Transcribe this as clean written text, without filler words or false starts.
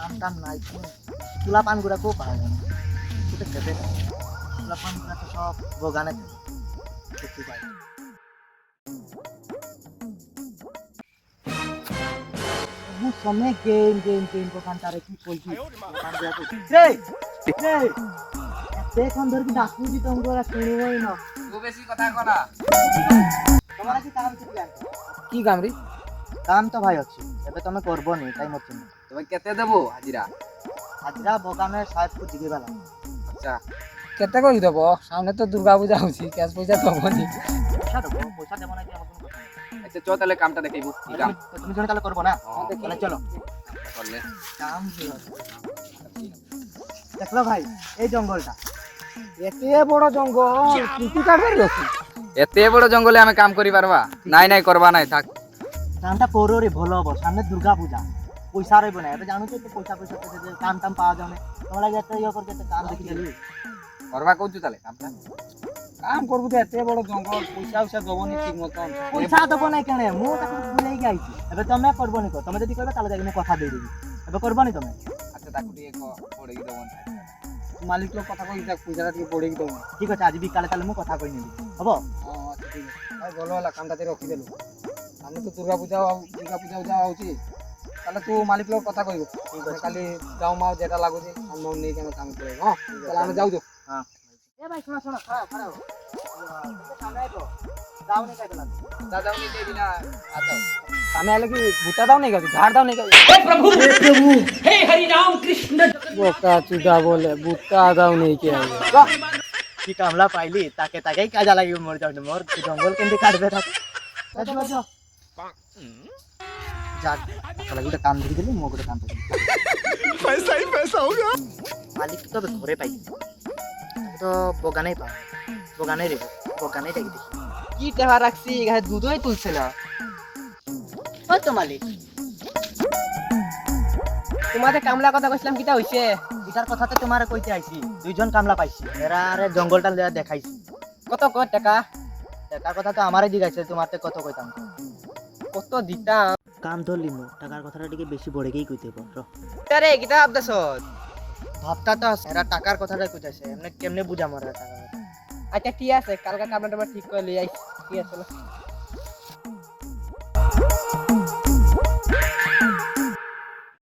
কাম টাম নাই তুলা পান গুড়া কেউ পাওয়া যায় না কোথায় খেতে তুলা পান গুড়া তো সব বগানে দেখতে পাই समय गेम गेम गेम को कांटारे की कोई की कान गया तो रे रे देख हम धर की डाकू जी तुमको सुनो ही ना तू बेसी कथा कला तुम्हारा की काम छुट गया की काम रे काम तो भाई अच्छी एबे तमे करबो नहीं टाइम अच्छी तमे केते देबो हाजिरा हाजिरा बोका में शायद कुछ दिगे वाला अच्छा केते कहि देबो सामने तो दुर्गा पूजा होसी कैश पैसा दबोनी पैसा देबो ना कि हम अच्छा चो ताले कामटा देखाइबो की काम তুমি জনে তাহলে করবো না তাহলে চলো করলে কাম কি দেখলো ভাই এই জঙ্গলটা এতে বড় জঙ্গল কি কাটবার রছি এতে বড় জঙ্গলে আমি কাম করি পারবা নাই নাই করবা নাই থাক কামটা করো রে ভালো হবো সামনে দুর্গা পূজা পয়সা রইব না এবে জানো তো পয়সা পয়সা পেতে কাম টাম পাওয়া যাবে তোমরা একটা ইয়ে করতে একটা কাম দেখি গেলি করবা কইছু তালে কামটা কাম করবো তো এতে বড় জঙ্গল পয়সা উসা দবনি ঠিক মতন পয়সা দেবো না কেন মু তাকে ভুলেই গাইছি এবে তুমি করবো নি তুমি যদি করবে তাহলে যাই কথা দিয়ে দিবি এবে করবো নি তুমি আচ্ছা তাকু টিকে পড়ে কি দবন মালিক লোক কথা কই দেখ পয়সাটা টিকে পড়ে কি দবন ঠিক আছে আজ বিকালে তাহলে মু কথা কই নিবি হবো আচ্ছা ঠিক আছে ভাই ভালো হলা কামটাতে রখি দেলু সামনে তো দুর্গা পূজা যাওয়া উচিত তাহলে তুই মালিক লোক কথা কইব ঠিক আছে খালি যাও মাও যেটা লাগুছি সম্ভব নেই কেন কাম করে হ্যাঁ তাহলে আমরা যাও তো হ্যাঁ এ ভাই শোনা শোনা খারাপ খারাপ সামনে আইতো যাও নি কাইতে লাগবে দাদাও নি দে দিনা আচ্ছা সামনে আলে কি ভূতা দাও নেই গাছি ঝাড় দাও নেই গাছি हे प्रभु हे हरि राम कृष्ण बोका चुदा बोले भूता दाও নেই কে কি কামলা পাইলি তাকে তাকেই কাজা লাগিব মোর যাও মোর জঙ্গল কেন্দ্রে কাটবে থাকে চলো চলো যাক তাহলে একটা কাম দিয়ে দিলি মো করে কাম করে पैसा ही पैसा होगा মালিক তো ঘরে পাই তো বগানেই পাও বগানেই রে বগানেই দেখি দেখি কি টেহা রাখছি গায়ে দুধই তুলছে না ও তো মালিক তোমাদের কামলা কথা কইছিলাম কিটা হইছে এটার কথাতে তোমারে কইতে আইছি দুইজন কামলা পাইছি এরা আরে জঙ্গলটা দেখাইছি কত কত টাকা টাকার কথা তো আমারে জিগাইছে তোমারতে কত কইতাম কত দিতাম কাম ধরলি মু টাকার কথাটা টিকে বেশি বড় গেই কইতে পারো আরে কিটা ভাবতাছ ভাবতা তো এরা টাকার কথাটা কইতাছে এমনি কেমনে বুঝাম এরা টাকা আচ্ছা ঠিক আছে কালকে কামলাটা ঠিক করে লই আইছি ঠিক আছে